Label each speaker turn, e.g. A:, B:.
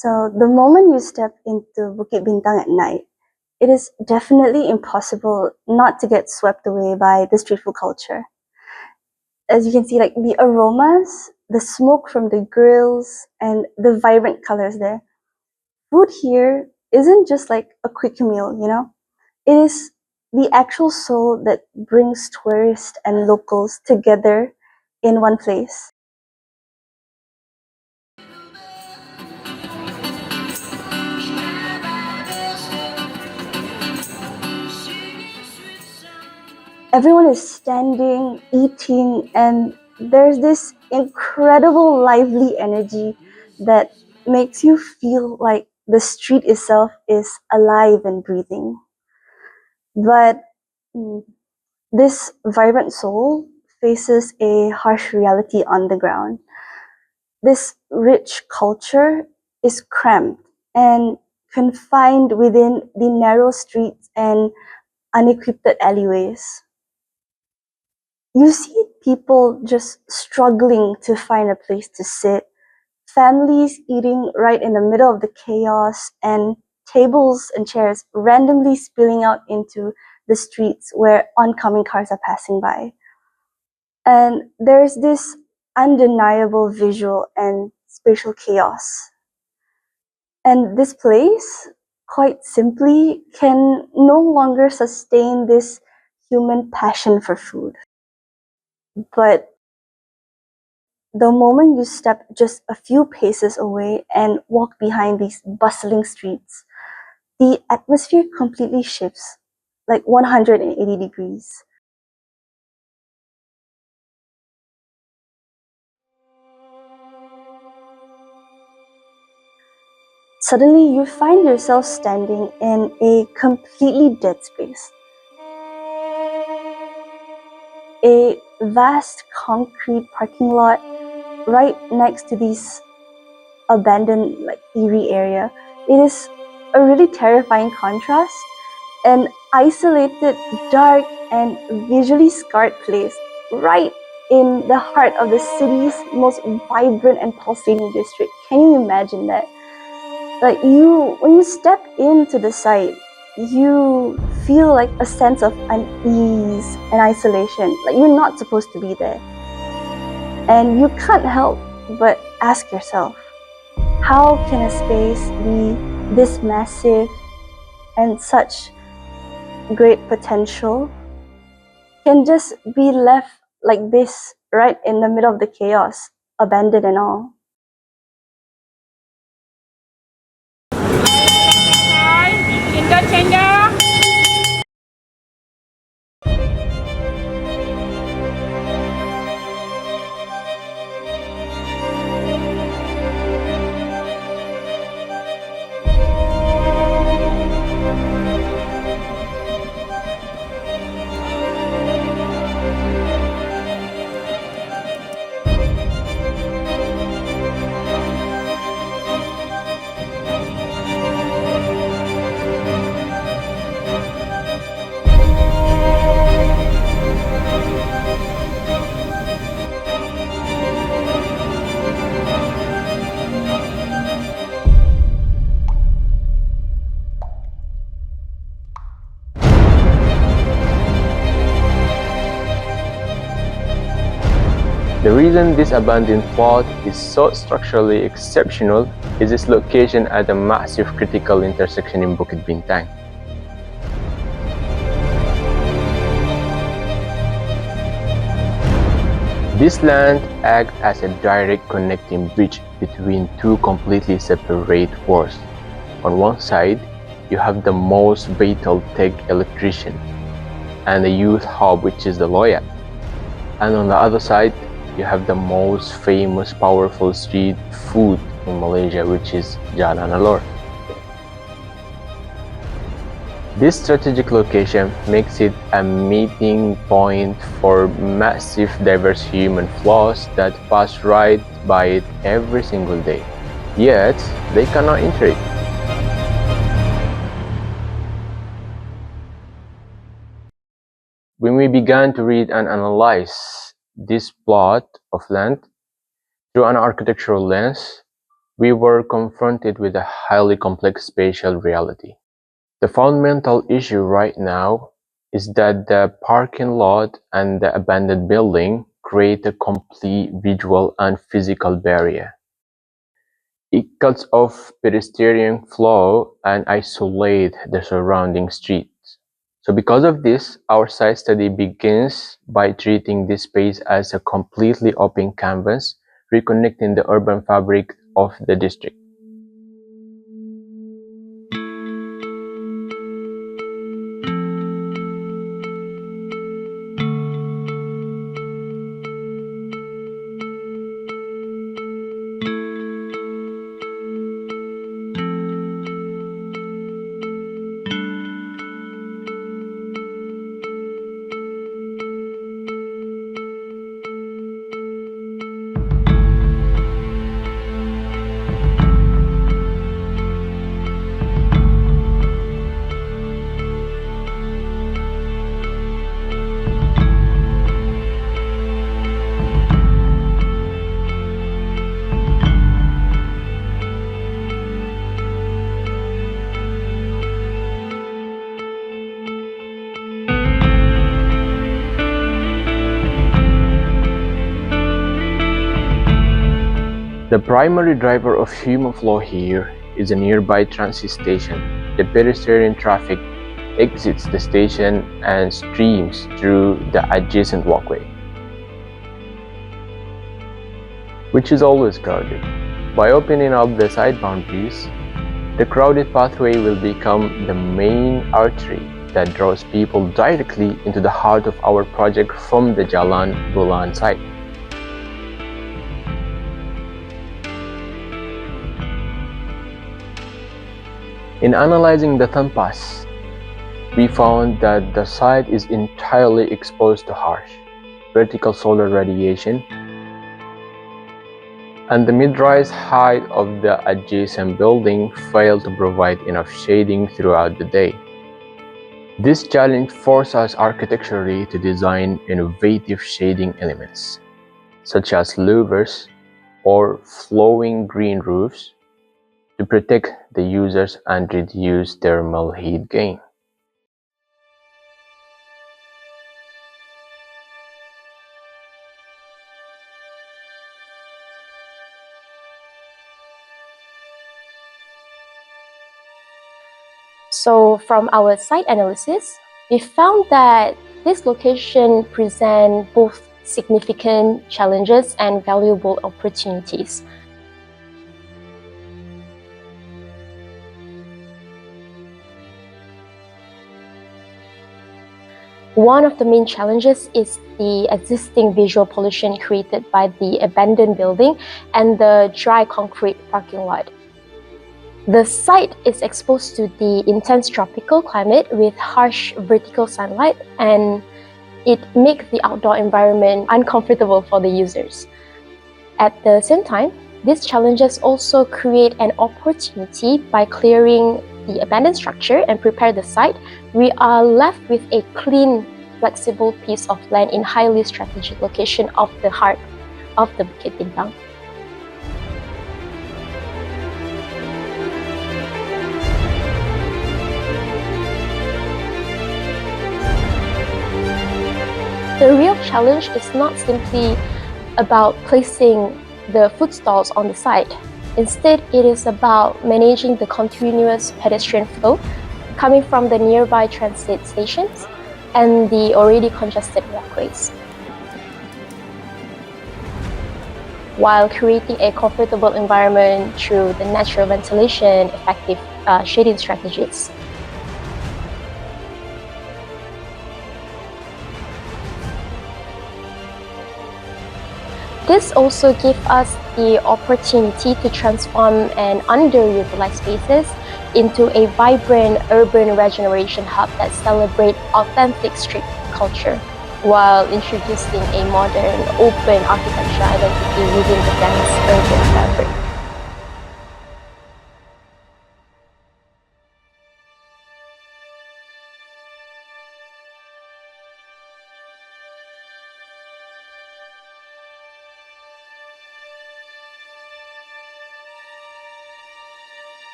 A: So the moment you step into Bukit Bintang at night, it is definitely impossible not to get swept away by the street food culture. As you can see, like the aromas, the smoke from the grills, and the vibrant colors there. Food here isn't just like a quick meal, you know? It is the actual soul that brings tourists and locals together in one place. Everyone is standing, eating, and there's this incredible lively energy that makes you feel like the street itself is alive and breathing. But mm, this vibrant soul faces a harsh reality on the ground. This rich culture is cramped and confined within the narrow streets and unequipped alleyways. You see people just struggling to find a place to sit, families eating right in the middle of the chaos, and tables and chairs randomly spilling out into the streets where oncoming cars are passing by. And there's this undeniable visual and spatial chaos. And this place, quite simply, can no longer sustain this human passion for food. But the moment you step just a few paces away and walk behind these bustling streets, the atmosphere completely shifts, like 180 degrees. Suddenly, you find yourself standing in a completely dead space. A vast concrete parking lot right next to this abandoned, like eerie area. It is a really terrifying contrast. An isolated, dark, and visually scarred place right in the heart of the city's most vibrant and pulsating district. Can you imagine that? Like when you step into the site, you feel like a sense of unease and isolation. Like you're not supposed to be there. And you can't help but ask yourself, how can a space be this massive and such great potential can just be left like this right in the middle of the chaos, abandoned and all?
B: Interchanger.
C: The reason this abandoned plot is so structurally exceptional is its location at a massive critical intersection in Bukit Bintang. This land acts as a direct connecting bridge between two completely separate worlds. On one side, you have the most vital tech electrician and the youth hub, which is the Loyat. And on the other side, you have the most famous powerful street food in Malaysia, which is Jalan Alor. This strategic location makes it a meeting point for massive diverse human flows that pass right by it every single day. Yet, they cannot enter it. When we began to read and analyze this plot of land through an architectural lens, we were confronted with a highly complex spatial reality. The fundamental issue right now is that the parking lot and the abandoned building create a complete visual and physical barrier. It cuts off pedestrian flow and isolates the surrounding streets. So because of this, our site study begins by treating this space as a completely open canvas, reconnecting the urban fabric of the district. The primary driver of human flow here is a nearby transit station. The pedestrian traffic exits the station and streams through the adjacent walkway, which is always crowded. By opening up the side boundaries, the crowded pathway will become the main artery that draws people directly into the heart of our project from the Jalan Bulan site. In analyzing the Tampas, we found that the site is entirely exposed to harsh, vertical solar radiation, and the mid-rise height of the adjacent building failed to provide enough shading throughout the day. This challenge forced us architecturally to design innovative shading elements, such as louvers or flowing green roofs, to protect the users and reduce thermal heat gain.
B: So from our site analysis, we found that this location presents both significant challenges and valuable opportunities. One of the main challenges is the existing visual pollution created by the abandoned building and the dry concrete parking lot. The site is exposed to the intense tropical climate with harsh vertical sunlight, and it makes the outdoor environment uncomfortable for the users. At the same time, these challenges also create an opportunity. By clearing the abandoned structure and prepare the site, we are left with a clean, flexible piece of land in highly strategic location of the heart of the Bukit Bintang. The real challenge is not simply about placing the food stalls on the site. Instead, it is about managing the continuous pedestrian flow coming from the nearby transit stations and the already congested walkways, while creating a comfortable environment through the natural ventilation, effective shading strategies. This also gives us the opportunity to transform an underutilized spaces into a vibrant urban regeneration hub that celebrates authentic street culture, while introducing a modern, open architecture identity within the dense urban fabric.